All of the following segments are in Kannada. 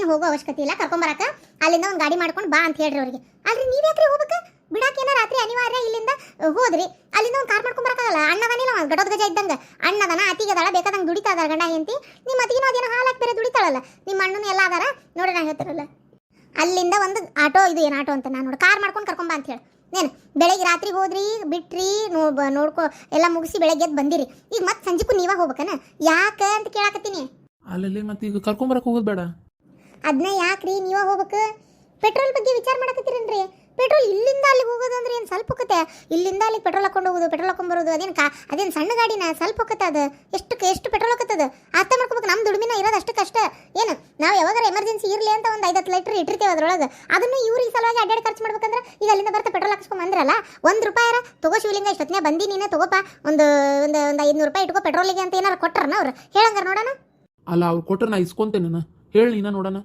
ಏನು ಹೋಗೋ ಅವಶ್ಯಕತೆ ಇಲ್ಲ, ಕರ್ಕೊಂಬರಕ ಅಲ್ಲಿಂದ ಒಂದು ಗಾಡಿ ಮಾಡ್ಕೊಂಡು ಬಾ ಅಂತ ಹೇಳ್ರಿ ಅವ್ರಿಗೆ. ಅಲ್ರಿ ನೀವು ಯಾಕ್ರಿ ಹೋಗ್ಬೇಕು? ಬಿಡಾಕೇನ ರಾತ್ರಿ ಅನಿವಾರ್ಯ ಇಲ್ಲಿಂದ ಹೋದ್ರಿ, ಅಲ್ಲಿಂದ ಒಂದು ಕಾರ್ ಮಾಡ್ಕೊಂಡ್ ಬರಕಾಗಲ್ಲ. ಅಣ್ಣದನಿಲ್ಲ ಗಡೋದ್ ಗಜ ಇದ್ದಂಗ ಅಣ್ಣದನ ಅತಿಗದಾಳ, ಬೇಕಾದಂಗೆ ದುಡಿತಾ ಅದಾರ ಗಂಡ ಹೆಂಡತಿ. ನಿಮ್ಮ ಅತಿಗಿನೋ ಅದೇನೋ ಹಾಲಾಕ್ ಬೇರೆ ದುಡಿತಾಳಲ್ಲ, ನಿಮ್ಮ ಅಣ್ಣನ ಎಲ್ಲ ಅದಾರ ನೋಡಿ. ನಾ ಹೇಳ್ತಾರಲ್ಲ ಅಲ್ಲಿಂದ ಒಂದು ಆಟೋ, ಇದು ಏನು ಆಟೋ ಅಂತ ನಾನು ನೋಡಿ, ಕಾರ್ ಮಾಡ್ಕೊಂಡು ಕರ್ಕೊಂಬ ಅಂತ ಹೇಳಿ. ನೇನು ಬೆಳಗ್ಗೆ ರಾತ್ರಿ ಹೋದ್ರಿ ಬಿಟ್ರಿ ನೋಡ್ಕೊ ಎಲ್ಲ ಮುಗಿಸಿ ಬೆಳಗ್ಗೆ ಎದ್ದು ಬಂದಿರಿ, ಈಗ ಮತ್ತೆ ಸಂಜೆಗೂ ನೀವ ಹೋಗ್ಬೇಕನ? ಯಾಕೆ ಅಂತ ಕೇಳಾಕತ್ತೀನಿ. ಅಲ್ಲಲ್ಲಿ ಮತ್ತೆ ಈಗ ಕರ್ಕೊಂಬರಕ್ಕೆ ಹೋಗೋದು ಬೇಡ, ಅದನ್ನ ಯಾಕ್ರಿ ನೀವ ಹೋಗ್ಬೇಕು? ಪೆಟ್ರೋಲ್ ಬಗ್ಗೆ ವಿಚಾರ ಮಾಡಕತ್ತೀರೇನ್ರಿ? ಪೆಟ್ರೋಲ್ ಇಲ್ಲಿಂದ ಅಲ್ಲಿಗೆ ಹೋಗೋದು ಅಂದ್ರೆ ಏನು ಸ್ವಲ್ಪ ಹೋಗುತ್ತೆ? ಇಲ್ಲಿಂದ ಅಲ್ಲಿಗೆ ಪೆಟ್ರೋಲ್ ಹಾಕೊಂಡು ಹೋಗೋದು, ಪೆಟ್ರೋಲ್ ಹಾಕೊಂಡ್ಬರೋದು ಅದೇನು ಸಣ್ಣ ಗಾಡಿನ? ಸ್ವಲ್ಪ ಹೋಗುತ್ತೆ ಅದು. ಎಷ್ಟು ಪೆಟ್ರೋಲ್ ಹೋಗ್ತದೆ ಅರ್ಥ ಮಾಡ್ಕೋಬೇಕು. ನಮ್ಮ ದುಡಿಮಿನ ಇರೋದು ಅಷ್ಟಕ್ಕಷ್ಟ. ಏನು ನಾವು ಯಾವಾಗಾರ ಎಮರ್ಜೆನ್ಸಿ ಇರಲಿ ಅಂತ ಒಂದು 5-10 ಲೀಟ್ರ್ ಇಟ್ಟಿರ್ತೇವೆ ಅದ್ರೊಳಗೆ. ಅದನ್ನು ಇವ್ರು ಈ ಸಲುವಾಗಿ ಅಡ್ಡಾಡಿ ಖರ್ಚು ಮಾಡ್ಬೇಕಂದ್ರೆ ಈಗ ಅಲ್ಲಿಂದ ಬರ್ತಾ ಪೆಟ್ರೋಲ್ ಹಾಕ್ಸ್ಕೊಂಡ್ ಬಂದ್ರಲ್ಲ, ₹1 ತಗೋ ಶಿವಲಿಂಗ, ಇಷ್ಟೊತ್ತಿನ ಬಂದು ನೀನು ತಗೋಪ, ಒಂದು ₹500 ಇಟ್ಕೋ ಪೆಟ್ರೋಲಿಗೆ ಅಂತ ಏನಾರು ಕೊಟ್ರನ ಅವ್ರು? ಹೇಳಂಗಾರ ನೋಡೋಣ. ಅಲ್ಲ ಅವ್ರು ಕೊಟ್ಟರೆ ನಾ ಇಸ್ಕೊಂತೇನೆ, ಹೇಳಿ ನೀನ ನೋಡೋಣ.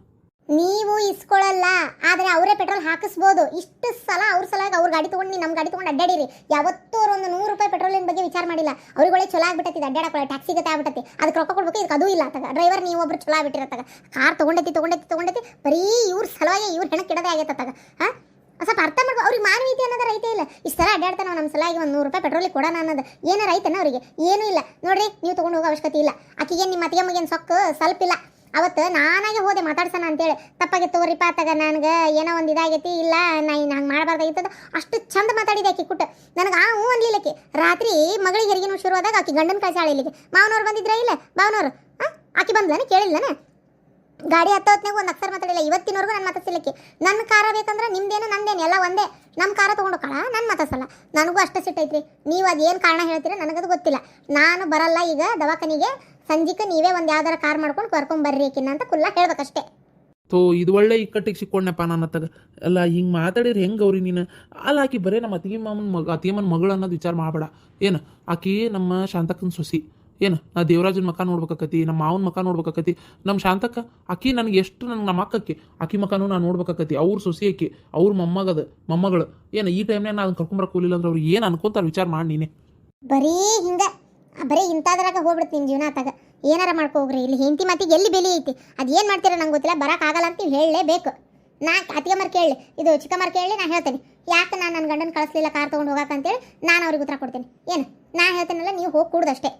ನೀವು ಇಸ್ಕೊಳ್ಳಲ್ಲ, ಆದರೆ ಅವರೇ ಪೆಟ್ರೋಲ್ ಹಾಕಿಸ್ಬೋದು. ಇಷ್ಟು ಸಲ ಅವ್ರ ಸಲಾಗಿ ಅವ್ರ ಗಾಡಿ ತೊಗೊಂಡು ನಮ್ಮ ಗಾಡಿ ತೊಗೊಂಡು ಅಡ್ಡಾಡಿರಿ. ಯಾವತ್ತೂ ಅವ್ರು ಒಂದು ₹100 ಪೆಟ್ರೋಲಿನ ಬಗ್ಗೆ ವಿಚಾರ ಮಾಡಿಲ್ಲ. ಅವ್ರಿಗೊಳ್ಳೆ ಚಲೋ ಆಗ್ಬಿಟ್ಟೈತಿ, ಅಡ್ಡಾಡಕ್ಕೆ ಟ್ಯಾಕ್ಸಿಗೆ ಆಗ್ಬಿಟ್ಟೈತಿ. ಅದಕ್ಕೆ ರೊಕ್ಕ ಕೊಡ್ಬೇಕು, ಇದಕ್ಕೆ ಅದು ಇಲ್ಲ ತಗ. ಡ್ರೈವರ್ ನೀವು ಒಬ್ರು ಚಲೋ ಆಗ್ಬಿಟ್ಟಿರತ್ತಾಗ. ಕಾರ್ ತೊಗೊಂಡೈತಿ ಬರೀ ಇವ್ರ ಸಲುವಾಗಿ ಇವ್ರು ಹೆಣಕ್ಕೆ ಇಡೋದೇ ಆಗೈತತ್ತಾಗ. ಹಾಂ ಸ್ವಲ್ಪ ಅರ್ಥ ಮಾಡ್ಕೊ. ಅವ್ರಿಗೆ ಮಾನವೀಯತೆ ಅನ್ನೋದು ರೈತೆ ಇಲ್ಲ. ಇಷ್ಟು ಸಲ ಅಡ್ಡಾಡ್ತಾನೆ ನಮ್ಮ ಸಲಾಗಿ ಒಂದು ₹100 ಪೆಟ್ರೋಲಿಗೆ ಕೊಡೋಣ ಅನ್ನೋದು ಏನಾರ ಐತನ ಅವರಿಗೆ? ಏನೂ ಇಲ್ಲ ನೋಡ್ರಿ. ನೀವು ತೊಗೊಂಡು ಹೋಗೋ ಅವಶ್ಯಕತೆ ಇಲ್ಲ. ಆಕಿಗೇನು ನಿಮ್ಮ ಅತ್ತಿಗೆಮ್ಮಗೇನು ಸೊಕ್ಕು ಸ್ವಲ್ಪ ಇಲ್ಲ. ಅವತ್ತು ನಾನಾಗೆ ಹೋದೆ ಮಾತಾಡ್ಸೋಣ ಅಂತೇಳಿ. ತಪ್ಪಾಗಿ ತಗೋರಿಪ್ಪ ತಗ, ನನಗೆ ಏನೋ ಒಂದು ಇದಾಗೈತಿ, ಇಲ್ಲ ನಾ ಹಂಗೆ ಮಾಡಬಾರ್ದಾಗಿತ್ತದ. ಅಷ್ಟು ಚಂದ ಮಾತಾಡಿದೆ ಆಕಿ ಕುಟ್ಟು. ನನಗೆ ಹ್ಞೂ ಅನ್ಲಿಲ್ಲಕ್ಕೆ. ರಾತ್ರಿ ಮಗಳಿಗೆ ಹೆರಿಗೆನೂ ಶುರುವಾದಾಗ ಆಕಿ ಗಂಡನ ಕಳ್ಸಾಳ ಇಲ್ಲಿಗೆ. ಮಾವನವ್ರು ಬಂದಿದ್ರ ಇಲ್ಲ? ಮಾವನವ್ರು ಆಕಿ ಬಂದ್ಲನೆ ಕೇಳಿಲ್ಲನೆ? ಗಾಡಿ ಹತ್ತೊತ್ನಾಗ ಒಂದು ಅಕ್ಷರ ಮಾತಾಡಿಲ್ಲ. ಇವತ್ತಿನವರೆಗೂ ನಾನು ಮಾತಾಡ್ಸಿಲ್ಲಕ್ಕೆ. ನನ್ನ ಕಾರ ಬೇಕಂದ್ರೆ ನಿಮ್ದೇನು ನಂದೇನು ಎಲ್ಲ ಒಂದೇ. ನಮ್ಮ ಕಾರ ತೊಗೊಂಡು ಕಳ ನಾನು ಮಾತಾಡ್ಸಲ್ಲ. ನನಗೂ ಅಷ್ಟು ಸಿಟ್ಟೈತ್ರಿ. ನೀವು ಅದೇನು ಕಾರಣ ಹೇಳ್ತೀರ ನನಗದು ಗೊತ್ತಿಲ್ಲ. ನಾನು ಬರಲ್ಲ ಈಗ ದವಾಖಾನಿಗೆ. ಸಂಜಿಕೆ ನೀವೇ ಒಂದು ಯಾವ್ದಾರ ಕಾರ್ ಮಾಡ್ಕೊಂಡು ಕರ್ಕೊಂಬರ್ರಿ ಆಕಿನ ಅಂತ ಕುಲ್ಲ ಹೇಳ್ಬೇಕಷ್ಟೇ. ತೋ ಇದು ಒಳ್ಳೆ ಇಕ್ಕಟ್ಟಿಗೆ ಸಿಕ್ಕೊಂಡಪ್ಪ ನಾನು ಅತ್ತಾಗ. ಅಲ್ಲ ಹಿಂಗೆ ಮಾತಾಡಿದ್ರೆ ಹೆಂಗೆ ಅವ್ರಿ ನೀನು? ಅಲ್ಲ ಆಕಿ ಬರೀ ನಮ್ಮ ಅತ್ತಿಗೆಮ್ಮನ ಮಗಳು ಅನ್ನೋದು ವಿಚಾರ ಮಾಡಬೇಡ. ಏನು ಆಕಿ ನಮ್ಮ ಶಾಂತಕ್ಕನ ಸೊಸಿ. ಏನು ನಾ ದೇವರಾಜನ ಮಕ್ಕ ನೋಡ್ಬೇಕಾಕತಿ, ನಮ್ಮ ಮಾವನ ಮಕ್ಕ ನೋಡ್ಬೇಕಾಕತಿ. ನಮ್ಮ ಶಾಂತಕ್ಕ ಆಕಿ ನನಗೆ ಎಷ್ಟು ನಮ್ಮ ಅಕ್ಕಕ್ಕೆ ಆಕಿ ಮಕ್ಕನೂ ನಾನು ನೋಡ್ಬೇಕಾಕತಿ. ಅವ್ರ ಸೊಸಿ ಆಕಿ, ಅವ್ರ ಮೊಮ್ಮಗಳು. ಏನು ಈ ಟೈಮ್ನಾಗ ನಾನು ಕರ್ಕೊಂಬರಕ್ಕೆ ಹೋಗಲಿಲ್ಲ ಅಂದ್ರೆ ಅವ್ರು ಏನು ಅನ್ಕೊಂತಾರೆ ವಿಚಾರ ಮಾಡಿ ನೀನೆ. ಬರೀ ಇಂಥದ್ರಾಗ ಹೋಗ್ಬಿಡುತ್ತೆ ನಿಮ್ಮ ಜೀವನ ಆತಾಗ. ಏನಾರ ಮಾಡ್ಕೋಗ್ರಿ. ಇಲ್ಲಿ ಹೆಂಡತಿ ಮಾತಿಗೆ ಎಲ್ಲಿ ಬೆಲೆ ಐತಿ? ಅದು ಏನು ಮಾಡ್ತೀರ ನಂಗೆ ಗೊತ್ತಿಲ್ಲ. ಬರೋಕ್ಕಾಗಲ್ಲ ಅಂತ ಹೇಳಲೇಬೇಕು. ನಾ ಅತ್ತಿಗೆಮ್ಮರು ಕೇಳಿ, ಇದು ಚಿಕ್ಕಮ್ಮರು ಕೇಳಿ ನಾ ಹೇಳ್ತೇನೆ. ಯಾಕೆ ನಾನು ನನ್ನ ಗಂಡನ ಕಳಿಸ್ಲಿಲ್ಲ ಕಾರ್ ತೊಗೊಂಡು ಹೋಗಕ್ಕಂತೇಳಿ ನಾನು ಅವ್ರಿಗೆ ಉತ್ತರ ಕೊಡ್ತೀನಿ. ಏನು ನಾ ಹೇಳ್ತೇನಲ್ಲ, ನೀವು ಹೋಗಿ ಕೂಡ್ದಷ್ಟೇ.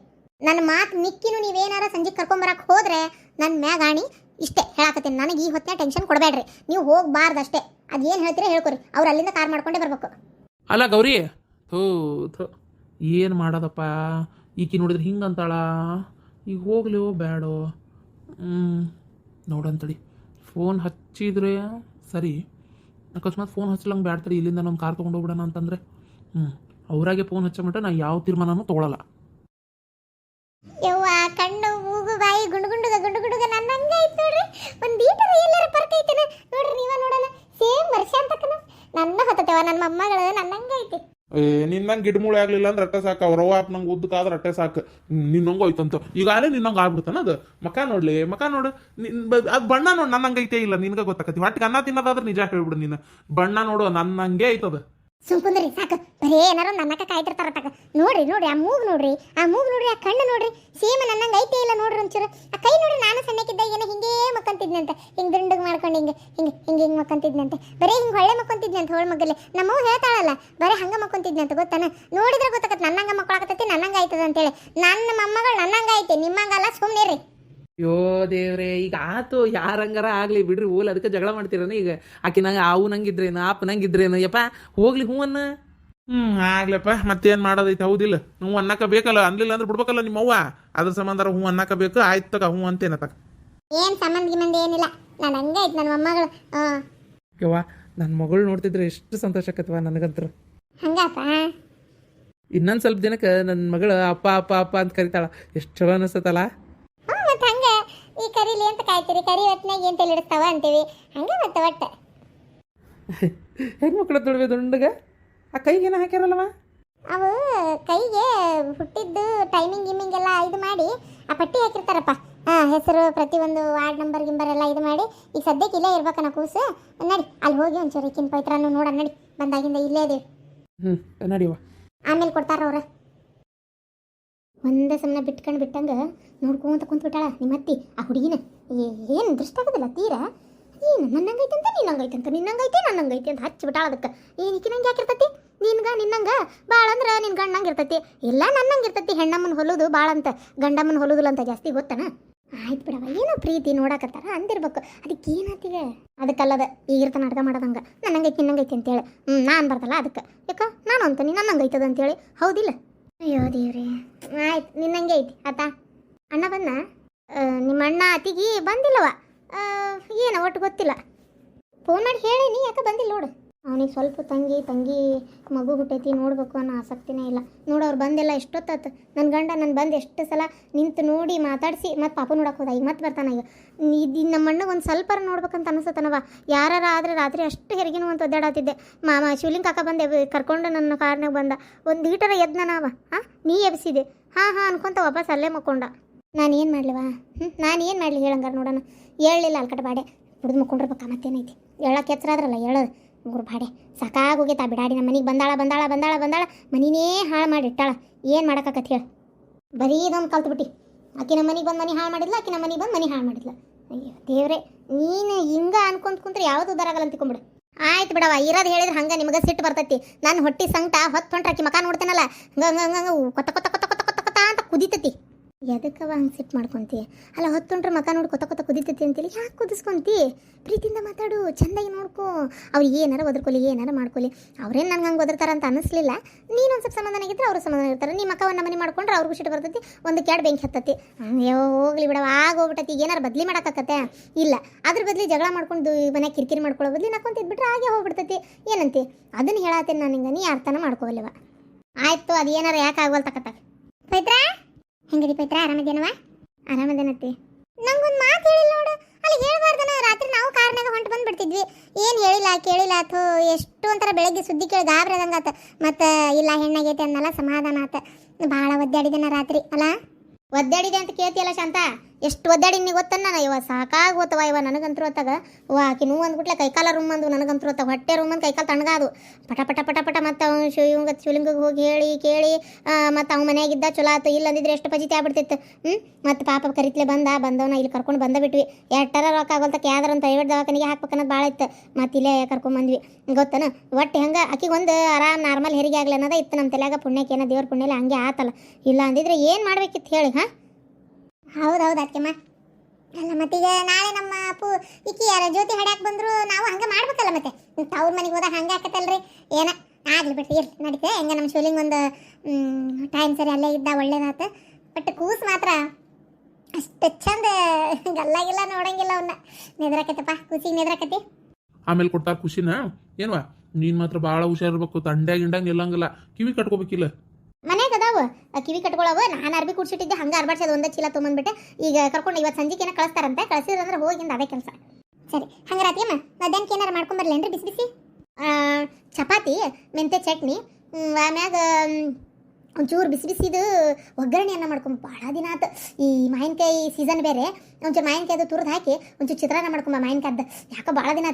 ನನ್ನ ಮಾತು ಮಿಕ್ಕಿನೂ ನೀವೇನಾರ ಸಂಜೆ ಕರ್ಕೊಂಬರಕ್ಕೆ ಹೋದ್ರೆ ನನ್ನ ಮ್ಯಾಗ ಆಣಿ ಇಷ್ಟೇ ಹೇಳಾಕತ್ತೀನಿ. ನನಗೆ ಈ ಹೊತ್ತಿನ ಟೆನ್ಷನ್ ಕೊಡಬೇಡ್ರಿ. ನೀವು ಹೋಗಬಾರ್ದಷ್ಟೇ. ಅದೇನು ಹೇಳ್ತೀರಾ ಹೇಳ್ಕೊರಿ. ಅವ್ರು ಅಲ್ಲಿಂದ ಕಾರ್ ಮಾಡ್ಕೊಂಡೇ ಬರ್ಬೇಕು. ಅಲ್ಲ ಗೌರಿ, ಏನು ಮಾಡೋದಪ್ಪ? ಈಕಿ ನೋಡಿದ್ರೆ ಹಿಂಗೆ ಅಂತಾಳ. ಈಗ ಹೋಗ್ಲಿ ಬೇಡೋ? ನೋಡಂತಡಿ. ಫೋನ್ ಹಚ್ಚಿದ್ರೆ ಸರಿ. ಅಕಸ್ಮಾತ್ ಫೋನ್ ಹಚ್ಚಲಂಗೆ ಬ್ಯಾಡ್ತಡಿ. ಇಲ್ಲಿಂದ ನಮ್ಮ ಕಾರ್ ತೊಗೊಂಡು ಹೋಗ್ಬಿಡೋಣ ಅಂತಂದರೆ ಅವರಾಗೆ ಫೋನ್ ಹಚ್ಚಮಟ್ಟ ನಾ ಯಾವ ತೀರ್ಮಾನನೂ ತೊಗೊಳಲ್ಲ. ಯವ್ವ ಕಣ್ಣು ಮೂಗು ಬಾಯಿ ಗುಂಡು ಗುಂಡುಗ ನನ್ನ ಹಂಗಾಯ್ತು ನೋಡ್ರಿ. ಒಂದು ಈಟರ ಎಲ್ಲರ ಪರ್ಕ ಐತೇನೆ ನೋಡ್ರಿ. ನೀವ ನೋಡಲ್ಲ ಸೇಮ್ ವರ್ಷ ಅಂತಕನ ನನ್ನ ಹೊತ್ತವ ನನ್ನ ಮೊಮ್ಮಗಳು ನನ್ನ ಹಂಗೈತಿ. ನಿನ್ನಂಗೆ ಗಿಡಮೂಳೆ ಆಗಲಿಲ್ಲ ಅಂದ್ರೆ ರಟ್ಟೆ ಸಾಕು. ಅವ್ರವ್ವ ಆಪ್ ನಂಗೆ ಉದ್ದಕ್ಕಾದ್ರೆ ರಟ್ಟೆ ಸಾಕು. ನಿನ್ನಂಗೆ ಹೋಯ್ತಂತ ಈಗಾಗಲೇ ನಿನ್ನಂಗೆ ಆಗ್ಬಿಡ್ತಾನ ಅದು. ಮಕ ನೋಡು ಅದು ಬಣ್ಣ ನೋಡು. ನನ್ನಂಗೆ ಐತೆ ಇಲ್ಲ ನಿನ್ಗೆ ಗೊತ್ತಾಕತಿ. ಹೊಟ್ಟಿಗೆ ಅನ್ನ ತಿನ್ನೋದಾದ್ರೆ ನಿಜ ಹೇಳ್ಬಿಡು. ನೀನು ಬಣ್ಣ ನೋಡು ನನ್ನಂಗೆ ಐತದ. ಸುಮ್ಕುಂದ್ರಿ ಸಾಕು. ಬರೇ ಏನಾರು ನನ್ನಕ್ಕ ಕಾಯ್ತಿರ್ತಾರ ತಗ. ನೋಡ್ರಿ ಆ ಮೂಗು ನೋಡ್ರಿ, ಆ ಕಣ್ಣು ನೋಡ್ರಿ. ಸೇಮ್ ನನ್ನಂಗೆ ಐತೆ ಇಲ್ಲ ನೋಡ್ರಿ ಒಂಚೂರು. ಆ ಕೈ ನೋಡ್ರಿ, ನಾನು ಸಣ್ಣಕ್ಕಿದ್ದಾಗ ಏನೋ ಹಿಂಗೇ ಮಕ್ಕಂತಿದ್ನಂತೆ. ಹಿಂಗೆ ದುಂಡಗೆ ಮಾಡ್ಕೊಂಡು ಹಿಂಗೆ ಮಕ್ಕಂತಿದ್ನಂತೆ. ಬರೀ ಹಿಂಗೆ ಹೊಳ್ಳೆ ಮಕ್ಕೊಂತಿದ್ನಂತೆ. ಹೊಳ ಮಗಲ್ಲಿ ನಮ್ಮವ್ವ ಹೇಳ್ತಾಳಲ್ಲ, ಬರೀ ಹಂಗೆ ಮಕ್ಕೊಂತಿದ್ನಂತೆ. ಗೊತ್ತಾನ? ನೋಡಿದ್ರೆ ಗೊತ್ತಾಗತ್ತೆ ನನ್ನಂಗೆ ಮಕ್ಕಳಾಗತ್ತೈತಿ, ನನ್ನಂಗೆ ಆಯ್ತದ ಅಂತೇಳಿ. ನನ್ನ ಮೊಮ್ಮಗಳು ನನ್ನಂಗೆ ಐತೆ, ನಿಮ್ಮಂಗಲ್ಲ. ಸುಮ್ಮನಿರಿ. ಯೋ ದೇವ್ರೆ, ಈಗ ಆತು ಯಾರಂಗಾರ ಆಗಲಿ ಬಿಡ್ರಿ. ಓಲ್ ಅದಕ್ಕೆ ಜಗಳ ಮಾಡ್ತೀರನ ಈಗ? ಆಕಿ ನಂಗೆ ಆವು ನಂಗಿದ್ರೇನು, ಆಪ್ ನಂಗಿದ್ರೇನು? ಯಪ್ಪ ಹೋಗ್ಲಿ ಹ್ಞೂ ಅನ್ನ. ಆಗ್ಲಪ್ಪ ಮತ್ತೇನು ಮಾಡೋದೈತೆ? ಹೌದಿಲ್ಲ? ಹ್ಞೂ ಅನ್ನಕ್ಕ ಬೇಕಲ್ಲ. ಅನ್ಲಿಲ್ಲ ಅಂದ್ರೆ ಬಿಡ್ಬೇಕಲ್ಲ ನಿಮ್ಮವ್ವ. ಅದ್ರ ಸಂಬಂಧ ಹ್ಞೂ ಅನ್ನಕ್ಕ ಬೇಕು. ಆಯ್ತು ತಗ ಹ್ಞೂ ಅಂತೇನ ತಗ. ಏನು ಸಂಬಂಧ ಏನಿಲ್ಲ, ನಾನು ಹಂಗೆ ಐತೆ ನನ್ನ ಮೊಮ್ಮಗಳು. ಯವ್ವ ನನ್ನ ಮಗಳು ನೋಡ್ತಿದ್ರೆ ಎಷ್ಟು ಸಂತೋಷ ಆಕತ್ವ ನನಗಂತರು. ಹಂಗಪ್ಪ ಇನ್ನೊಂದು ಸ್ವಲ್ಪ ದಿನಕ್ಕೆ ನನ್ನ ಮಗಳು ಅಪ್ಪ ಅಪ್ಪ ಅಪ್ಪ ಅಂತ ಕರಿತಾಳ. ಎಷ್ಟು ಚಲೋ ಅನಿಸ್ತಲ್ಲ. ಮತ್ತೆ ಹಂಗೆ ಈ ಕರೀಲಿ ಅಂತ ಕಾಯ್ತೀರಿ. ಕರಿ ಹೊತ್ತಿನಾಗ ಏನು ತಿಳಿಡ್ತಾವ ಅಂತೀವಿ. ಹಂಗೆ ಮತ್ತೆ ಒಟ್ಟು ಹೆಣ್ಮಕ್ಳು ದುಡಿವೆ ದುಂಡಗ ಆ ಕೈಗೇನ ಹಾಕ್ಯಾರಲ್ಲವ? ಅವು ಕೈಗೆ ಹುಟ್ಟಿದ್ದು ಟೈಮಿಂಗ್ ಎಲ್ಲ ಇದು ಮಾಡಿ ಆ ಪಟ್ಟಿ ಹಾಕಿರ್ತಾರಪ್ಪ. ಹೆಸರು ಪ್ರತಿಯೊಂದು ವಾರ್ಡ್ ನಂಬರ್ ಎಲ್ಲ ಇದು ಮಾಡಿ. ಈಗ ಸದ್ಯಕ್ಕೆ ಇಲ್ಲೇ ಇರ್ಬೇಕನ್ನ ಕೂಸು. ನಡಿ ಅಲ್ಲಿ ಹೋಗಿ ಒಂಚೂರು ಈಕಿನ ಪವಿತ್ರನೂ ನೋಡ. ನಡಿ, ಬಂದಾಗಿಂದ ಇಲ್ಲೇ ಇದೀವಿ. ನಡಿವ. ಆಮೇಲೆ ಕೊಡ್ತಾರ ಅವ್ರ. ಒಂದೇ ಸಮಯ ಬಿಟ್ಕಂಡು ಬಿಟ್ಟಂಗೆ ನೋಡ್ಕೊಂತ ಕುಂತ್ಬಿಟ್ಟಾಳ ನಿಮ್ಮ ಅತ್ತಿ. ಆ ಹುಡುಗಿನ ಏನು ದೃಷ್ಟ ಆಗೋದಿಲ್ಲ ತೀರಾ. ಏನು ನನ್ನಂಗೈತಂತ ನಿನ್ನಂಗೈತೆ ನನ್ನಂಗೈತೆ ಅಂತ ಹಚ್ಚಿಬಿಟ್ಟಾಳ ಅದಕ್ಕೆ ಏನಕ್ಕೆ ನಂಗೆ ಯಾಕಿರ್ತೈತಿ ನಿನ್ನಂಗ ಭಾಳ ಅಂದ್ರೆ ನಿನ್ನ ಗಂಡಂಗೆ ಇರ್ತೈತಿ ಇಲ್ಲ ನನ್ನಂಗೆ ಇರ್ತೈತಿ ಹೆಣ್ಣಮ್ಮನ ಹೊಲೋದು ಭಾಳ ಅಂತ ಗಂಡಮ್ಮನ ಹೊಲೋದಿಲ್ಲ ಅಂತ ಜಾಸ್ತಿ ಗೊತ್ತನ ಆಯ್ತು ಬಿಡವ ಏನೋ ಪ್ರೀತಿ ನೋಡಕತ್ತಾರ ಅಂದಿರ್ಬೇಕು ಅದಕ್ಕೆ ಏನಾತಿಗೆ ಅದಕ್ಕಲ್ಲದ ಈಗಿರ್ತ ನಾಟಕ ಮಾಡೋದಂಗೆ ನನ್ನಂಗೈತಿ ನಿನ್ನಂಗೈತಿ ಅಂತೇಳಿ ನಾನು ಬರ್ತಲ್ಲ ಅದಕ್ಕೆ ಯಾಕ ನಾನು ಅಂತೀನಿ ನನ್ನಂಗೈತದ ಅಂತೇಳಿ ಹೌದಿಲ್ಲ ಅಯ್ಯೋ ದೇವ್ರಿ ಆಯ್ತು ನಿನ್ನಂಗೆ ಐತಿ ಆತ ಅಣ್ಣ ಬಂದ ನಿಮ್ಮ ಅಣ್ಣ ಅತಿಗೆ ಬಂದಿಲ್ಲವ ಏನೋ ಒಟ್ಟು ಗೊತ್ತಿಲ್ಲ ಫೋನ್ ಮಾಡಿ ಹೇಳೀನಿ ಯಾಕೆ ಬಂದಿಲ್ಲ ನೋಡು ಅವನಿಗೆ ಸ್ವಲ್ಪ ತಂಗಿ ಮಗು ಹುಟ್ಟೈತಿ ನೋಡ್ಬೇಕು ಅನ್ನೋ ಆಸಕ್ತಿನೇ ಇಲ್ಲ ನೋಡು ಅವ್ರು ಬಂದೆಲ್ಲ ಎಷ್ಟೊತ್ತಾತು ನನ್ನ ಗಂಡ ನಾನು ಬಂದು ಎಷ್ಟು ಸಲ ನಿಂತು ನೋಡಿ ಮಾತಾಡಿಸಿ ಮತ್ತು ಪಾಪ ನೋಡಕ್ಕೆ ಹೋದ ಈಗ ಮತ್ತೆ ಬರ್ತಾನೆ ಈಗ ಇದು ನಮ್ಮ ಅಣ್ಣಗೆ ಒಂದು ಸ್ವಲ್ಪ ನೋಡ್ಬೇಕಂತ ಅನಿಸತ್ತನವ ಯಾರ ಆದರೆ ರಾತ್ರಿ ಅಷ್ಟು ಹೆರಿಗಿನೂ ಅಂತ ಒದ್ದಾಡತ್ತಿದ್ದೆ ಶಿವಲಿಂಗ ಕಾಕ ಬಂದೆ ಕರ್ಕೊಂಡು ನನ್ನ ಕಾರ್ನಾಗ ಬಂದ ಒಂದು ಈಟರ ಎದ್ದು ನಾವ ಹಾಂ ನೀ ಎಬ್ಸಿದೆ ಹಾಂ ಅನ್ಕೊಂತ ವಾಪಸ್ ಅಲ್ಲೇ ಮಕ್ಕೊಂಡ ನಾನು ಏನು ಮಾಡಲಿವಾ ನಾನು ಏನು ಮಾಡಲಿ ಹೇಳಂಗಾರ ನೋಡೋಣ ಹೇಳಲಿಲ್ಲ ಅಲ್ಕಟ ಬಾಡೆ ಕುಡಿದು ಮಕ್ಕೊಂಡಿರ್ಬೇಕ ಮತ್ತೇನೈತಿ ಹೇಳಕ್ಕೆ ಎಚ್ಚರಾದ್ರಲ್ಲ ಹೇಳೋದು ಮೂರು ಬಾಡೆ ಸಾಕಾಗೋಗೈತೆ ಆ ಬಿಡಾಡಿ ನಮ್ಮ ಮನೆಗೆ ಬಂದಾಳ ಮನಿನೇ ಹಾಳು ಮಾಡಿಟ್ಟಾಳ ಏನು ಮಾಡೋಕ್ಕಾಗತ್ತೆ ಹೇಳು ಬರೀ ಇದೊಂದು ಕಲ್ತ್ಬಿಟ್ಟು ಆಕೆ ನಮ್ಮ ಮನೆಗೆ ಬಂದು ಮನೆ ಹಾಳು ಮಾಡಿದ್ಲ ಆಕೆ ನಮ್ಮ ಮನೆಗೆ ಬಂದು ಮನೆ ಹಾಳು ಮಾಡಿದ್ಲ ಅಯ್ಯೋ ದೇವ್ರೆ ನೀನು ಹಿಂಗೆ ಅನ್ಕೊಂತ ಕುಂತ್ರೆ ಯಾವುದು ಉದಾರಾಗಲ್ಲ ಅಂತಿಕೊಂಬಿಡು ಆಯ್ತು ಬಿಡವ ಇರೋದು ಹೇಳಿದ್ರೆ ಹಂಗೆ ನಿಮಗೆ ಸಿಟ್ಟು ಬರ್ತೈತಿ ನಾನು ಹೊಟ್ಟಿ ಸಂಕಟ ಹೊತ್ತು ಹೊಂಟ್ರೆ ಆಕೆ ಮಕ ನೋಡ್ತೇನಲ್ಲ ಹಂಗೆ ಕೊತ್ತ ಕೊತ್ತ ಕೊತ್ತ ಕೊತ್ತ ಕೊತ್ತ ಕೊತ್ತ ಅಂತ ಕುದಿತತಿ ಎದಕ್ಕವ ಹಂಗೆ ಸಿಟ್ಟು ಮಾಡ್ಕೊತಿ ಅಲ್ಲ ಹೊತ್ತೊಂಟ್ರೆ ಮಕ ನೋಡಿ ಕೊತ್ತ ಕುದಿತೈತಿ ಅಂತೇಳಿ ಯಾಕೆ ಕುದಿಸ್ಕೊಂತಿ ಪ್ರೀತಿಯಿಂದ ಮಾತಾಡು ಚೆಂದಾಗಿ ನೋಡ್ಕೊ ಅವ್ರು ಏನಾರ ಒದರ್ಕೊಲಿ ಏನಾರ ಮಾಡ್ಕೊಲಿ ಅವ್ರೇನು ನನ್ಗೆ ಹಂಗೆ ಒದರ್ತಾರ ಅಂತ ಅನ್ನಿಸ್ಲಿಲ್ಲ ನೀನು ಒಂದು ಸ್ವಲ್ಪ ಸಮಾಧಾನ ಅವ್ರು ಸಮಾಧಾನ ಇರ್ತಾರೆ ನಿಮ್ಮ ಮಕ್ಕವನ್ನ ಮನೆ ಮಾಡ್ಕೊಂಡ್ರೆ ಅವ್ರಿಗೂ ಸಿಟ್ಟು ಬರ್ತೈತಿ ಒಂದು ಕ್ಯಾಡ್ ಬೆಂಕಿ ಹತ್ತತಿ ಅಯ್ಯೋ ಹೋಗ್ಲಿ ಬಿಡವ ಆಗೋಗ್ಬಿಟ್ಟತಿ ಈಗ ಏನಾರು ಬದಲಿ ಮಾಡೋಕ್ಕಾಗತ್ತೆ ಇಲ್ಲ ಅದ್ರ ಬದಲಿ ಜಗಳ ಮಾಡ್ಕೊಂಡು ಮನೆ ಕಿರಿಕಿರಿ ಮಾಡ್ಕೊಳ್ಳೋ ಬದಲಿ ನಕ್ಕೊಂತಿದ್ಬಿಟ್ರೆ ಹಾಗೆ ಹೋಗ್ಬಿಡ್ತೈತಿ ಏನಂತಿ ಅದನ್ನು ಹೇಳತ್ತೇನೆ ನಾನು ಹಿಂಗೆ ನೀ ಅರ್ಥನ ಮಾಡ್ಕೋವಲ್ಲವ ಆಯ್ತು ಅದು ಏನಾರ ಯಾಕೆ ಆಗವಲ್ತಕತ್ತ ಪೈತ್ರಾ ಹೆಂಗದಿ ಪೈತ್ರ ಆರಾಮದೇನವ ಆರಾಮದೇನತ್ತಿ ನಂಗೊಂದು ಮಾತು ಹೇಳಿಲ್ಲ ನೋಡು ಅಲ್ಲಿ ಹೇಳ್ಬಾರ್ದನ ರಾತ್ರಿ ನಾವು ಕಾರ್ನಾಗ ಹೊಂಟು ಬಂದ್ಬಿಡ್ತಿದ್ವಿ ಏನು ಹೇಳಿಲ್ಲ ಕೇಳಿಲ್ಲ ಅಥೋ ಎಷ್ಟು ಒಂಥರ ಬೆಳಗ್ಗೆ ಸುದ್ದಿ ಕೇಳಿ ಗಾಬ್ರದಂಗಾತ ಮತ್ತು ಇಲ್ಲ ಹೆಣ್ಣಾಗೈತೆ ಅನ್ನಲ್ಲ ಸಮಾಧಾನ ಆತ ಭಾಳ ಒದ್ದಾಡಿದೆನ ರಾತ್ರಿ ಅಲ್ಲ ಒದ್ದಾಡಿದೆ ಅಂತ ಕೇಳ್ತಿಯಲ್ಲ ಶಾಂತ ಎಷ್ಟು ಒದ್ದಾಡಿ ನಿಮಗೆ ಗೊತ್ತನ್ನ ಇವ ಸಾಕಾಗೋತವ ಇವ ನನಗಂತರೂ ಹೊತ್ತಾಗ ಆಕೆ ನೋವು ಅಂದ್ಬಿಟ್ಲೆ ಕೈಕಾಲ ರೂಮ್ ಅಂದು ನನಗಂತರೂ ಹೊತ್ತಾಗ ಹೊಟ್ಟೆ ರೂಮ್ ಅಂದು ಕೈಕಾಲು ತಣ್ಣಗಾದು ಪಟ ಮತ್ತು ಅವ್ನು ಶಿವಲಿಂಗಗೆ ಹೋಗಿ ಹೇಳಿ ಕೇಳಿ ಮತ್ತು ಅವ್ನ ಮನೆಯಾಗಿದ್ದ ಚಲೋ ಆತು ಇಲ್ಲ ಅಂದಿದ್ರೆ ಎಷ್ಟು ಪಜಿತಿ ಆಗ್ಬಿಡ್ತಿತ್ತು ಮತ್ತು ಪಾಪ ಕರಿತ್ಲೆ ಬಂದವನ ಇಲ್ಲಿ ಕರ್ಕೊಂಡು ಬಂದ್ಬಿಟ್ವಿ ಎಷ್ಟರ ರೊಕ್ಕ ಆಗೋಲ್ತಕ್ಕೆ ಯಾವ್ದಾರ ಒಂದು ಪ್ರೈವೇಟ್ ದವಾಖಾನಿಗೆ ಹಾಕ್ಬೇಕನ್ನೋದು ಭಾಳ ಇತ್ತು ಮತ್ತು ಇಲ್ಲೇ ಕರ್ಕೊಂಬಂದ್ವಿ ಗೊತ್ತನ ಒಟ್ಟು ಹೆಂಗೆ ಆಕಿಗೆ ಒಂದು ಆರಾಮ್ ನಾರ್ಮಲ್ ಹೆರಿಗೆ ಆಗ್ಲಿ ಅನ್ನೋದೇ ಇತ್ತು ನಮ್ಮ ತಲೆಯಾಗ ಪುಣ್ಯಕ್ಕೆ ಏನೋ ದೇವ್ರ ಪುಣ್ಯಲ್ಲ ಹಂಗೆ ಆತಲ್ಲ ಇಲ್ಲ ಅಂದಿದ್ರೆ ಏನು ಮಾಡ್ಬೇಕಿತ್ತು ಹೇಳಿ ಹಾಂ ಹೌದು ಅತ್ತೆಮ್ಮ ಅಲ್ಲ ಮತ್ತೀಗ ನಾಳೆ ನಮ್ಮ ಈಕಿ ಯಾರ ಜ್ಯೋತಿ ಹಡ್ಯಾಕೆ ಬಂದ್ರು ನಾವು ಹಂಗೆ ಮಾಡ್ಬೇಕಲ್ಲ ಮತ್ತೆ ಅವ್ರ ಮನೆಗೆ ಹೋದಾಗ ಹಂಗೆ ಆಕತ್ತಲ್ರಿ ಏನ ಆಗ್ಲಿ ಬಿಟ್ಟು ಇರ್ಲಿ ನಡೀತೆ ಹೆಂಗೆ ನಮ್ಮ ಶಿವಲಿಂಗ್ ಒಂದು ಟೈಮ್ ಸರಿ ಅಲ್ಲೇ ಇದ್ದ ಒಳ್ಳೇದಾತ ಬಟ್ ಕೂಸು ಮಾತ್ರ ಅಷ್ಟು ಚಂದ ಗಲ್ಲಾಗಿಲ್ಲ ನೋಡಂಗಿಲ್ಲ ಅವನ್ನ ನೆದ್ರಾಕತ್ತಪ್ಪ ಕೂಸಿಗೆ ನೆದ್ರಾಕತಿ ಆಮೇಲೆ ಕೊಟ್ಟಾರ ಖುಷಿನ ಏನ್ವಾ ನೀನು ಮಾತ್ರ ಭಾಳ ಹುಷಾರಿರ್ಬೇಕು ಗಿಂಡಾಗ ನಿಲ್ಲಂಗಿಲ್ಲ ಕಿವಿ ಕಟ್ಕೋಬೇಕಿಲ್ಲ ಮನೆಗೆ ಅದಾವು ಕಿವಿ ಕಟ್ಕೊಳ್ಳವು ನಾನು ಅರ್ಬಿ ಕುಡ್ಸಿಟ್ಟಿದ್ದೆ ಹಂಗೆ ಅರ್ಬಾಡ್ಸೋದು ಒಂದೇ ಚೀಲ ತೊಗೊಂಡ್ಬಿಟ್ಟೆ ಈಗ ಕರ್ಕೊಂಡು ಇವತ್ತು ಸಂಜೆಗೆ ಏನೋ ಕಳಿಸ್ತಾರಂತೆ ಕಳಿಸಿದ್ರಂದ್ರೆ ಹೋಗಿಂದ ಅದೇ ಕೆಲಸ ಸರಿ ಹಂಗೆ ರಾತಿಯಮ್ಮ ಮಧ್ಯಾಹ್ನಕ್ಕೆ ಏನಾರು ಮಾಡ್ಕೊಂಬರ್ಲೇನ್ರಿ ಬಿಸಿ ಬಿಸಿ ಚಪಾತಿ ಮೆಂತೆ ಚಟ್ನಿ ಆಮ್ಯಾಗ ಒಂಚೂರು ಬಿಸಿ ಬಿಸಿದು ಒಗ್ಗರಣೆಯನ್ನು ಮಾಡ್ಕೊಂಡು ಭಾಳ ದಿನ ಆತು ಈ ಮಾವಿನಕಾಯಿ ಸೀಸನ್ ಬೇರೆ ಒಂಚೂರು ಮಾವಿನಕಾಯ್ದು ತುರಿದು ಹಾಕಿ ಒಂಚೂರು ಚಿತ್ರಾನ್ನ ಮಾಡ್ಕೊಂಬ ಮಾವಿನಕಾಯ್ದು ಯಾಕೆ ಭಾಳ ದಿನ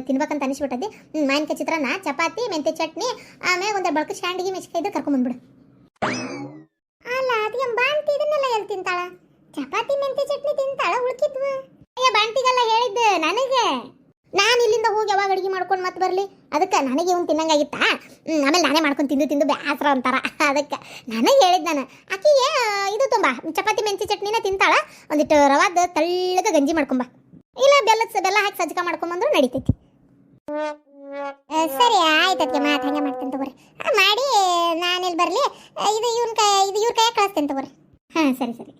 ತಿನ್ಬೇಕಂತ ಅನಿಸ್ಬಿಟ್ಟೈತಿ ಮಾವಿನಕಾಯಿ ಚಿತ್ರಾನ್ನ ಚಪಾತಿ ಮೆಂತೆ ಚಟ್ನಿ ಆಮ್ಯಾಗ ಒಂದು ಬಳಕೆ ಶಾಂಡಿಗೆ ಮೆಚ್ಕಾಯ್ದು ಕರ್ಕೊಂಬಂದ್ಬಿಡು ಅಲ್ಲ ಅದಕ್ಕೆ ಬಾಣ್ತಿ ಇದನ್ನೆಲ್ಲ ಎಲ್ಲಿ ತಿಂತಾಳ ಚಪಾತಿ ಮೆಂತೆ ಚಟ್ನಿ ತಿಂತಾಳ ಉಳ್ಕಿದ್ವ ಅಯ್ಯ ಬಾಣ್ತಿಗೆಲ್ಲ ಹೇಳಿದ್ದೆ ನನಗೆ ನಾನು ಇಲ್ಲಿಂದ ಹೋಗಿ ಯಾವಾಗ ಅಡುಗೆ ಮಾಡ್ಕೊಂಡು ಮತ್ತೆ ಬರಲಿ ಅದಕ್ಕೆ ನನಗೆ ಇವ್ನು ತಿನ್ನಂಗಾಗಿತ್ತಾ ಆಮೇಲೆ ನಾನೇ ಮಾಡ್ಕೊಂಡು ತಿಂದು ಬೇಸರ ಅಂತಾರ ಅದಕ್ಕೆ ನನಗೆ ಹೇಳಿದ್ದು ನಾನು ಆಕೆಗೆ ಇದು ತುಂಬ ಚಪಾತಿ ಮೆಂಚಿ ಚಟ್ನಿನ ತಿಂತಾಳ ಒಂದಿಟ್ಟು ರವಾದ ತಳ್ಳಗ ಗಂಜಿ ಮಾಡ್ಕೊಂಬ ಇಲ್ಲ ಬೆಲ್ಲ ಹಾಕಿ ಸಜ್ಜಕ ಮಾಡ್ಕೊಂಬಂದ್ರು ನಡೀತೈತಿ ಸರಿ ಆಯ್ತಕ್ಕೆ ಮಾತು ಹಂಗೆ ಮಾಡ್ತೇನೆ ತಗೋರಿ ಮಾಡಿ ನಾನೆಲ್ಲಿ ಬರಲಿ ಇದು ಇವ್ರ ಕೈಯಾಗ ಕಳಿಸ್ತೇನೆ ತಗೋರಿ ಹಾಂ ಸರಿ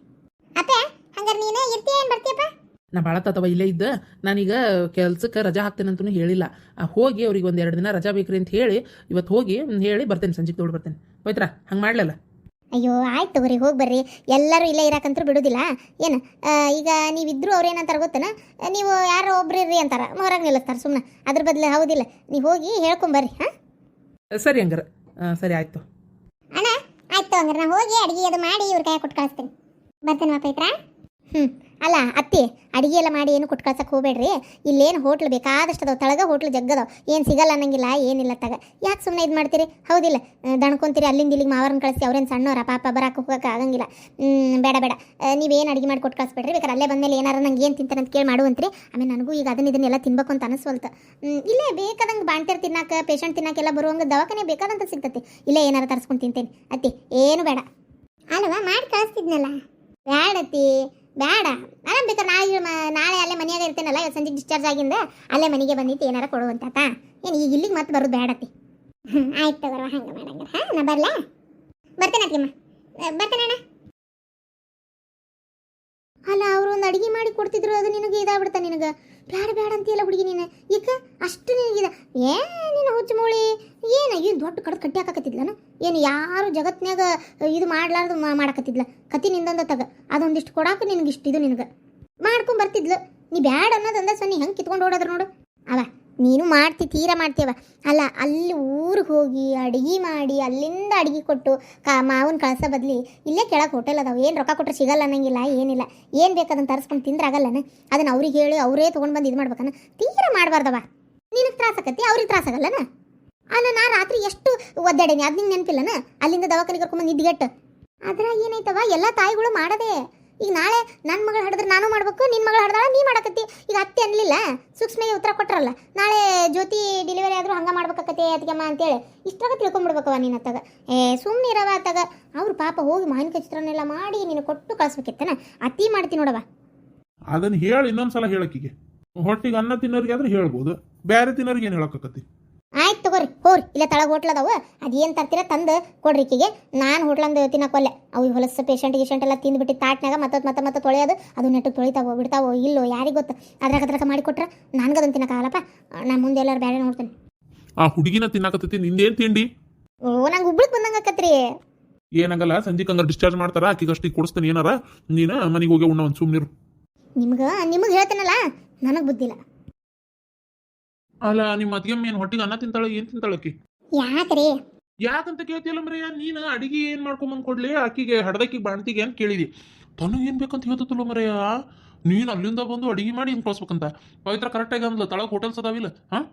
ಅಪ್ಪೆ ಹಂಗಾರೆ ನೀನು ಇರ್ತೀಯ ಏನು ಬರ್ತೀಯಪ್ಪ ನಾ ಭಾಳ ತಾತವ ಇಲ್ಲೇ ಇದ್ದ ನಾನೀಗ ಕೆಲ್ಸಕ್ಕೆ ರಜಾ ಹಾಕ್ತೇನಂತೂ ಹೇಳಿಲ್ಲ ಹೋಗಿ ಅವ್ರಿಗೆ ಒಂದು 2 ದಿನ ರಜಾ ಬೇಕ್ರಿ ಅಂತ ಹೇಳಿ ಇವತ್ತು ಹೋಗಿ ಹೇಳಿ ಬರ್ತೇನೆ ಸಂಜೆಗೆ ತೊಗೊಂಡು ಬರ್ತೇನೆ ಹೋಯ್ತ್ರಾ ಹಂಗೆ ಮಾಡ್ಲಲ್ಲ ಅಯ್ಯೋ ಆಯ್ತು ತಗೋರಿ ಹೋಗಿ ಬರ್ರಿ ಎಲ್ಲರೂ ಇಲ್ಲೇ ಇರಾಕಂತೂ ಬಿಡೋದಿಲ್ಲ ಏನು ಈಗ ನೀವಿದ್ರು ಅವ್ರು ಏನಂತಾರೆ ಗೊತ್ತನ ನೀವು ಯಾರೋ ಒಬ್ರು ಇರ್ರಿ ಅಂತಾರೆ ಹೊರಗೆ ನಿಲ್ಲಿಸ್ತಾರೆ ಸುಮ್ಮನೆ ಅದ್ರ ಬದಲು ಹೌದಿಲ್ಲ ನೀವು ಹೋಗಿ ಹೇಳ್ಕೊಂಬರ್ರಿ ಹಾಂ ಸರಿ ಹಂಗಾರೆ ಸರಿ ಆಯಿತು ಅಣ್ಣ ಆಯ್ತು ಹಂಗಾರೆ ನಾನು ಹೋಗಿ ಅಡುಗೆ ಅದು ಮಾಡಿ ಇವ್ರ ಕೈ ಕೊಟ್ಟು ಕಳಿಸ್ತೇನೆ ಬರ್ತೇನೆ ಪೈತ್ರ ಅಲ್ಲ ಅತ್ತಿ ಅಡಿಗೆ ಎಲ್ಲ ಮಾಡಿ ಏನು ಕೊಟ್ಟು ಕಳ್ಸಕ್ಕೆ ಹೋಗ್ಬೇಡ್ರಿ. ಇಲ್ಲೇನು ಹೋಟ್ಲ್ ಬೇಕಾದಷ್ಟು ಅದಾವ, ತಳಗ ಹೋಟ್ಲ್ ಜಗ್ಗದಾವ, ಏನು ಸಿಗಲ್ಲ ಅನ್ನಂಗಿಲ್ಲ, ಏನಿಲ್ಲ ತಗ. ಯಾಕೆ ಸುಮ್ಮನೆ ಇದು ಮಾಡ್ತೀರಿ? ಹೌದಿಲ್ಲ, ದಣ್ಕೊಂತೀರಿ ಅಲ್ಲಿಂದ ಇಲ್ಲಿಗೆ ಮಾವರನ್ನ ಕಳಿಸಿ, ಅವ್ರೇನು ಸಣ್ಣವ್ರ ಪಾಪ ಬರಕ್ಕೆ ಹೋಗಕ್ಕೆ ಆಗಂಗಿಲ್ಲ. ಬೇಡ ಬೇಡ, ನೀವೇನು ಅಡಿಗೆ ಮಾಡಿ ಕೊಟ್ಟು ಕಳಿಸ್ಬೇಡ್ರಿ. ಬೇಕಾದ್ರೆ ಅಲ್ಲೇ ಬಂದಮೇಲೆ ಏನಾರ ನಂಗೆ ಏನು ತಿಂತಾನೆ ಅಂತ ಕೇಳಿ ಮಾಡುವಂತ್ರಿ. ಆಮೇಲೆ ನನಗೂ ಈಗ ಇದನ್ನೆಲ್ಲ ತಿನ್ಬೇಕು ಅಂತ ಅನಿಸ್ವಲ್ತು. ಇಲ್ಲೇ ಬೇಕಾದಂಗೆ ಬಾಣ್ತಿರ್ ತಿನ್ನಾಕ, ಪೇಷಂಟ್ ತಿನ್ನಾಕೆಲ್ಲ ಬರುವಂಗೆ ದವಾಖಾನೆ ಬೇಕಾದಂತ ಸಿಗ್ತತಿ. ಇಲ್ಲೇ ಏನಾರ ತರಿಸ್ಕೊಂಡು ತಿಂತೇನೆ ಅತ್ತಿ, ಏನು ಬೇಡ. ಅಲ್ವಾ ಮಾಡಿ ಕಳಿಸ್ತಿದ್ನಲ್ಲ. ಬೇಡತ್ತಿ ಬೇಡ, ಆರಾಮ್ ಬೇಕಾದ್ರೆ ನಾಳೆ ಅಲ್ಲೇ ಮನೆಯಾಗ ಇರ್ತೇನಲ್ಲ, ಇವತ್ತು ಸಂಜೆ ಡಿಸ್ಚಾರ್ಜ್ ಆಗಿಂದ ಅಲ್ಲೇ ಮನೆಗೆ ಬಂದಿತ್ತು ಏನಾರ ಕೊಡುವಂತ. ಏನು ಈಗ ಇಲ್ಲಿಗೆ ಮತ್ತೆ ಬರೋದು ಬೇಡತ್ತಿ. ಆಯ್ತು ತಗೋರುವ, ಹಂಗೆ ಮಾಡಂಗ. ಹಾಂ, ನಾ ಬರಲಾ? ಬರ್ತೇನೆ ಅತ್ತಿಯಮ್ಮ, ಬರ್ತೇನೆ. ಅಲ್ಲ, ಅವರು ಒಂದು ಅಡುಗೆ ಮಾಡಿ ಕೊಡ್ತಿದ್ರು, ಅದು ನಿನಗೆ ಇದಾಗ್ಬಿಡ್ತಾ. ನಿನಗೆ ಬೇಡ ಬೇಡ ಅಂತೀಯಲ್ಲ ಹುಡುಗಿ ನೀನು. ಈಗ ಅಷ್ಟು ನಿನಗಿದೆ ಏನಿನ ಹುಚ್ಚು ಮೂಳಿ. ಏನು ದೊಡ್ಡ ಕಟ್ಟಿ ಹಾಕಕತ್ತಿದ್ಲನ? ಏನು ಯಾರು ಜಗತ್ನ್ಯಾಗ ಇದು ಮಾಡ್ಲಾರ್ದು ಮಾಡಕತ್ತಿದ್ಲ? ಕತಿ ನಿಂದೊಂದ ತಗ, ಅದೊಂದಿಷ್ಟು ಕೊಡಾಕ ನಿನಗಿಷ್ಟು ಇದು ನಿನಗೆ ಮಾಡ್ಕೊಂಡು ಬರ್ತಿದ್ಲು. ನೀ ಬ್ಯಾಡ ಅನ್ನೋದಂದ ಸೊನ್ನೆ ಹೆಂಗೆ ಕಿತ್ಕೊಂಡು ಓಡೋದ್ರ ನೋಡು. ಅವ ನೀನು ತೀರ ಮಾಡ್ತೀವ. ಅಲ್ಲ, ಅಲ್ಲಿ ಊರಿಗೆ ಹೋಗಿ ಅಡುಗೆ ಮಾಡಿ ಅಲ್ಲಿಂದ ಅಡುಗೆ ಕೊಟ್ಟು ಮಾವನ ಕಳ್ಸೋ ಬದ್ಲಿ ಇಲ್ಲೇ ಕೆಳಗೆ ಹೋಟೆಲ್ ಅದಾವ, ಏನು ರೊಕ್ಕ ಕೊಟ್ಟರೆ ಸಿಗಲ್ಲ ಅನ್ನಂಗಿಲ್ಲ, ಏನಿಲ್ಲ. ಏನು ಬೇಕಾದನ್ನು ತರಿಸ್ಕೊಂಡು ತಿಂದ್ರೆ ಆಗಲ್ಲನ? ಅದನ್ನು ಅವ್ರಿಗೆ ಹೇಳಿ ಅವರೇ ತೊಗೊಂಡು ಬಂದು ಇದು ಮಾಡ್ಬೇಕನ್ನ? ತೀರ ಮಾಡಬಾರ್ದವ. ನಿನಗೆ ತ್ರಾಸಕತ್ತಿ, ಅವ್ರಿಗೆ ತ್ರಾಸಾಗಲ್ಲನ? ಅಲ್ಲ, ನಾ ರಾತ್ರಿ ಎಷ್ಟು ಒದ್ದಾಡೇನಿ, ಅದು ನಿಂಗೆ ನೆನಪಿಲ್ಲನ? ಅಲ್ಲಿಂದ ದವಾಖಾನಿಗೆ ಕರ್ಕೊಂಬಂದು ನಿದ್ಗೆಟ್ಟು. ಅದ್ರಾಗ ಏನೈತವ, ಎಲ್ಲ ತಾಯಿಗಳು ಮಾಡದೆ. ಈಗ ನಾಳೆ ನನ್ನ ಮಗಳು ಹಿಡಿದ್ರೆ ನಾನು ಮಾಡ್ಬೇಕು, ನಿನ್ನ ಮಗಳು ಹಿಡ್ದಾಳ ನೀ ಮಾಡಕತ್ತಿ. ಈಗ ಅತ್ತೆ ಅನ್ಲಿಲ್ಲ, ಸೂಕ್ಷ್ಮಗೆ ಉತ್ತರ ಕೊಟ್ಟರಲ್ಲ. ನಾಳೆ ಜ್ಯೋತಿ ಡೆಲಿವರಿ ಆದರೂ ಹಂಗೆ ಮಾಡ್ಬೇಕತ್ತೆ ಅದಕ್ಕೆಮ್ಮ ಅಂತೇಳಿ ಇಷ್ಟಾಗ ತಿಳ್ಕೊಂಬಿಡ್ಬೇಕವ ನೀನು ಅತ್ತಾಗ. ಸುಮ್ಮನೆ ಇರವ ಅತ್ತಾಗ. ಅವ್ರು ಪಾಪ ಹೋಗಿ ಮಾವಿನಕಾಯಿ ಚಿತ್ರಾನ್ನೆಲ್ಲ ಮಾಡಿ ನೀನು ಕೊಟ್ಟು ಕಳಿಸ್ಬೇಕಿತ್ತನ. ಅತ್ತಿ ಮಾಡ್ತೀನಿ ನೋಡವ. ಅದನ್ನು ಹೇಳಿ ಇನ್ನೊಂದ್ಸಲ ಹೇಳಕ್ಕಿಗೆ. ಹೊಟ್ಟಿಗೆ ಅನ್ನ ತಿನ್ನೋರಿಗೆ ಆದ್ರೆ ಹೇಳ್ಬೋದು, ಬೇರೆ ತಿನ್ನೋರಿಗೆ ಏನು ಹೇಳಕತ್ತಿ? ಆಯ್ತು ತಗೋರಿ, ಹೋರಿ. ಇಲ್ಲ ತಳಗ ಹೋಟ್ಲ್ ಅದಾವ, ಅದೇನು ತರ್ತೀರ ತಂದು ಕೊಡ್ರಿ ಈಕಿಗೆ. ನಾನು ಹೋಟ್ಲಂದು ತಿನ್ನಕೊಲ್ಲೆ. ಅವು ಹೊಲಸು ಪೇಷಂಟ್ ಎಲ್ಲ ತಿಂದುಬಿಟ್ಟು ತಾಟ್ನಾಗ ಮತ್ತೆ ತೊಳೆಯೋದು, ಅದು ನೆಟ್ಟಿಗೆ ತೊಳಿತಾವೋ ಬಿಡ್ತಾವೋ ಇಲ್ಲೋ ಯಾರಿಗೆ ಗೊತ್ತು. ಅದ್ರಾಗ ಮಾಡಿ ಕೊಟ್ರೆ ನನಗದನ್ನು ತಿನ್ನಕ್ಕಾಗಲ್ಲಪ್ಪ. ನಾನು ಮುಂದೆ ಎಲ್ಲರೂ ಬೇರೆ ನೋಡ್ತೇನೆ. ಆ ಹುಡುಗಿನ ತಿನ್ನಾಕತ್ತಿ, ನಿಂದೇನು ತಿಂಡಿ? ಓ, ನಂಗೆ ಹುಬ್ಳಿಗೆ ಬಂದಂಗೆ ಆಕತ್ರಿ. ಏನಾಗಲ್ಲ, ಸಂಜೆ ಹಂಗಾರೆ ಡಿಸ್ಚಾರ್ಜ್ ಮಾಡ್ತಾರ, ಆಕಿಗಷ್ಟಿಗೆ ಕೊಡಿಸ್ತಾನೆ ಏನಾರ. ನೀನು ಮನೆಗೆ ಹೋಗಿ ಉಣ್ಣ ಒಂದು ಸುಮ್ಮನಿರು. ನಿಮಗೆ ಹೇಳ್ತೇನಲ್ಲ, ನನಗೆ ಬುದ್ಧಿಲ್ಲ. ಅಲ್ಲ, ನಿಮ್ಮ ಅತ್ತಿಗೆಮ್ಮ ಏನು ಹೊಟ್ಟಿಗೆ ಅನ್ನ ತಿಂತಾಳೆ, ಏನು ತಿಂತಾಳಕ್ಕಿ? ಯಾಕ್ರಿ? ಯಾಕಂತ ಕೇಳ್ತಿಯಲ್ಲ ಮರೆಯ, ನೀನು ಅಡಿಗೆ ಏನು ಮಾಡ್ಕೊಂಬಂದು ಕೊಡ್ಲಿ ಆಕಿಗೆ, ಹಡ್ದಕ್ಕಿಗೆ ಬಾಣ್ತಿಗೆ ಏನು ಕೇಳಿದಿ? ತನಗೇನು ಬೇಕಂತ ಹೇಳ್ತಲ್ಲ ಮರೆಯ. ನೀನು ಅಲ್ಲಿಂದ ಬಂದು ಅಡಿಗೆ ಮಾಡಿ ಹಿಂಗೆ ಕಳಿಸ್ಬೇಕಂತ. ಪವಿತ್ರ ಕರೆಕ್ಟಾಗಿ ಅಂದ್ಲು, ತಳಗ ಹೋಟೆಲ್ಸ್ ಅದಾವಿಲ್ಲ, ಹಾಂ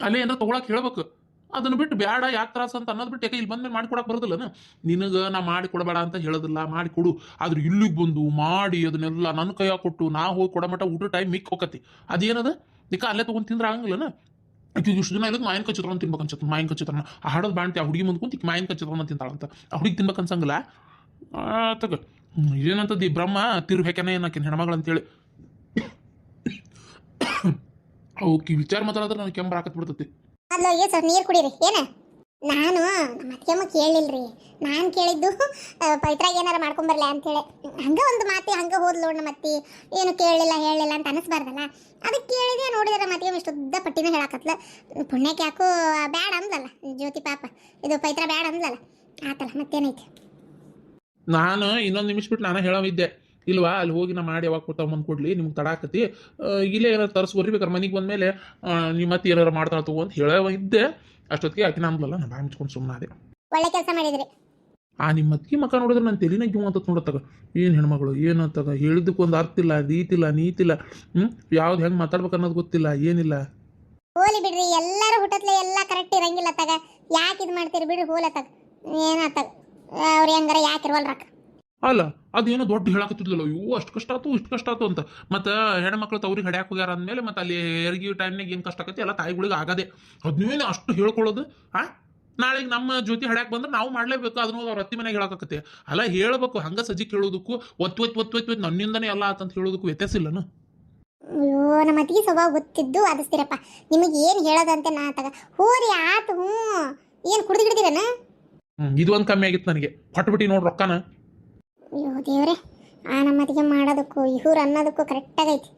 ಅಲ್ಲೇ ಏನೋ ತೊಗೊಳಕ್ಕೆ ಹೇಳ್ಬೇಕು. ಅದನ್ನು ಬಿಟ್ಟು ಬೇಡ, ಯಾಕೆ ತ್ರಾಸ ಅಂತ ಅನ್ನೋದು ಬಿಟ್ಟು ಯಾಕೆ ಇಲ್ಲಿ ಬಂದ್ಮೇಲೆ ಮಾಡಿಕೊಡಕ್ಕೆ ಬರೋದಿಲ್ಲನ? ನಿನಗೆ ನಾ ಮಾಡಿ ಕೊಡಬೇಡ ಅಂತ ಹೇಳೋದಿಲ್ಲ, ಮಾಡಿ ಕೊಡು. ಆದ್ರೆ ಇಲ್ಲಿಗೆ ಬಂದು ಮಾಡಿ ಅದನ್ನೆಲ್ಲ ನನ್ನ ಕೈಯಾಗ ಕೊಟ್ಟು ನಾ ಹೋಗಿ ಕೊಡಮಟ ಊಟ ಟೈಮ್ ಮಿಕ್ ಹೋಗತಿ. ಅದೇನದ ಈಗ ಅಲ್ಲೇ ತೊಗೊಂಡು ತಿಂದ್ರೆ ಆಗಂಗಿಲ್ಲನ? ಈಗ ಇಷ್ಟು ದಿನ ಇಲ್ಲ ಮಾವಿನಕಾಯಿ ಚಿತ್ರಾನ್ನ ತಿನ್ಬೇಕು ಅನ್ಸುತ್ತೆ. ಮಾವಿನಕಾಯಿ ಚಿತ್ರಾನ್ನ ಆ ಹಾಡೋದು ಬಾಣ್ತಿ, ಆ ಹುಡುಗಿ ಮುಂದೆ ಕುಂತು ಮಾವಿನಕಾಯಿ ಚಿತ್ರಾನ್ನ ತಿಂತಾಳಂತ. ಆ ಹುಡುಗಿ ತಿನ್ಬೇಕು ಅನ್ಸಂಗಿಲ್ಲ ತಗ. ಇದೇನಂತದ್ದು ಈ ಬ್ರಹ್ಮ ತಿರ್ಬೇಕೇನೆ ಏನಾಕಿನ ಹೆಣ್ಮಗಳು ಅಂತೇಳಿ ಅವಕ್ಕೆ ವಿಚಾರ ಮಾತಾಡಿದ್ರೆ ನನಗೆ ಕೆಂಬ ಹಾಕತ್ ಬಿಡ್ತತಿ. ಅಲ್ಲ, ಸರ್ ನೀರು ಕುಡೀರಿ. ಏನ ನಾನು ನಮ್ಮ ಅತ್ತೆಮ್ಮ ಕೇಳಿಲ್ರಿ. ನಾನು ಕೇಳಿದ್ದು ಪವಿತ್ರಾಗ ಏನಾರ ಮಾಡ್ಕೊಂಬರ್ಲ ಅಂತೇಳಿ. ಹಂಗೆ ಒಂದು ಮಾತಿ ಹಂಗೆ ಹೋದ್ಲು ನೋಡ್ ನಮ್ಮ ಅತ್ತಿ. ಏನು ಕೇಳಲಿಲ್ಲ ಹೇಳಿಲ್ಲ ಅಂತ ಅನಿಸ್ಬಾರ್ದಲ್ಲ, ಅದಕ್ಕೆ ಕೇಳಿದೆ. ನೋಡಿದ್ರೆ ಮತ್ತೆ ಇಷ್ಟು ಉದ್ದ ಪಟ್ಟಿನ ಹೇಳಕತ್ಲ. ಪುಣ್ಯಕ್ಕೆ ಯಾಕೋ ಬ್ಯಾಡ ಅಂದ್ಲಲ್ಲ ಜ್ಯೋತಿ ಪಾಪ, ಇದು ಪವಿತ್ರ ಬ್ಯಾಡ ಅಂದ್ಲಲ್ಲ, ಆತಲ್ಲ ಮತ್ತೇನೈತಿ. ನಾನು ಇನ್ನೊಂದು ನಿಮಿಷ ಬಿಟ್ಟು ನಾನು ಹೇಳವಿದ್ದೆ ಇಲ್ವಾ, ಅಲ್ಲಿ ಹೋಗಿ ನಾ ಮಾಡಿ ಯಾವಾಗ ಕೊಡ್ತಾವ ಬಂದು ಕೊಡ್ಲಿ, ನಿಮ್ಗೆ ತಡಾಕತಿ, ಇಲ್ಲೇ ಏನಾರು ತರಿಸ್ಕೊಡ್ರಿ, ಬೇಕಾರೆ ಮನೆಗೆ ಬಂದಮೇಲೆ ನಿಮ್ಮ ಮತ್ತೆ ಏನಾರು ಮಾಡ್ತಾಳ ತಗೋ ಅಂತ ಹೇಳವ ಇದ್ದೆ. ಅಷ್ಟೊತ್ತಿಗೆ ಆಕಿನ ಅಂದ್ಲಲ್ಲ, ನಾನು ಬಾಯಿ ಮುಚ್ಕೊಂಡು ಸುಮ್ಮನೆ ಅದೇ. ಒಳ್ಳೆ ಕೆಲಸ ಮಾಡಿದ್ರಿ. ನಿಮ್ಮ ಅತ್ತಿಗೆ ಮಕ್ಕ ನೋಡಿದ್ರೆ ನಾನು ತಲೆನ ಗಿವ್ ಅಂತ ನೋಡತ್ತಾಗ, ಏನು ಹೆಣ್ಮಗಳು ಏನಂತಾಗ ಹೇಳಿದ್ದಕ್ಕೆ ಒಂದು ಅರ್ಥ ಇಲ್ಲ, ರೀತಿಲ್ಲ ನೀತಿಲ್ಲ, ಯಾವ್ದು ಹೆಂಗೆ ಮಾತಾಡ್ಬೇಕು ಅನ್ನೋದು ಗೊತ್ತಿಲ್ಲ, ಏನಿಲ್ಲ. ಹೋಲಿ ಬಿಡ್ರಿ, ಎಲ್ಲರೂ ಹುಟ್ಟತ್ಲೆ ಎಲ್ಲ ಕರೆಕ್ಟ್ ಇರಂಗಿಲ್ಲ ತಗ. ಯಾಕೆ ಇದು ಮಾಡ್ತೀರಿ ಬಿಡ್ರಿ, ಹೋಲತ್ತಾಗ ಏನಾತಾಗ ಅವ್ರು ಹೆಂಗಾರ ಯಾಕೆ ಇರ್ವಲ್ರಾಕ. ಅಲ್ಲ, ಅದೇನೋ ದೊಡ್ಡ ಹೇಳಕತ್ತಿದ್ಲಲ್ಲ, ಇವು ಅಷ್ಟು ಕಷ್ಟ ಆಯ್ತು ಇಷ್ಟು ಕಷ್ಟ ಆಯ್ತು ಅಂತ. ಮತ್ತು ಹೆಣ್ಮಕ್ಳು ತವ್ರಿಗೆ ಹಡ್ಯಾಕೆ ಹೋಗ್ಯಾರ ಅಂದಮೇಲೆ ಮತ್ತೆ ಅಲ್ಲಿ ಹೆರಿಗೆ ಟೈಮ್ನಾಗ ಏನು ಕಷ್ಟ ಆಕತಿ ಎಲ್ಲ ತಾಯಿಗಳಿಗೆ ಆಗದೆ. ಅದನ್ನೇನು ಅಷ್ಟು ಹೇಳ್ಕೊಳ್ಳೋದು. ನಾಳೆಗೆ ನಮ್ಮ ಜ್ಯೋತಿ ಹಡ್ಯಾಕೆ ಬಂದ್ರೆ ನಾವು ಮಾಡಲೇಬೇಕು, ಅದನ್ನು ಅವ್ರ ಅತ್ತಿ ಮನೆಗೆ ಹೇಳಕತ್ತೆ. ಅಲ್ಲ, ಹೇಳಬೇಕು ಹಂಗೆ ಸಜ್ಜಿ ಕೇಳೋದಕ್ಕೂ ಒತ್ತು ನನ್ನಿಂದನೇ ಎಲ್ಲ ಆತಂತ ಹೇಳೋದಕ್ಕೂ ವ್ಯತ್ಯಾಸ ಇಲ್ಲನು. ಅಯ್ಯೋ, ನಮ್ಮ ಅತ್ತಿಗೆ ಸ್ವಭಾವ ಗೊತ್ತಿದ್ದು ಆದಿಸ್ತೀರಪ್ಪ. ನಿಮಗೆ ಏನು ಹೇಳೋದಂತೆ ನಾ ತಗ ಹೋರಿ ಆತು. ಏನು ಕುಡ್ದು ಹಿಡ್ದಿರನ? ಇದು ಒಂದು ಕಮ್ಮಿ ಆಗಿತ್ತು ನನಗೆ, ಹೊಟ್ಬಿಟ್ಟು ನೋಡಿ ರೊಕ್ಕನ. ಅಯ್ಯೋ ದೇವ್ರೆ, ನಮ್ಮ ಅತ್ತಿಗೆ ಮಾಡೋದಕ್ಕೂ ಇವ್ರು ಅನ್ನೋದಕ್ಕೂ ಕರೆಕ್ಟಾಗೈತಿ.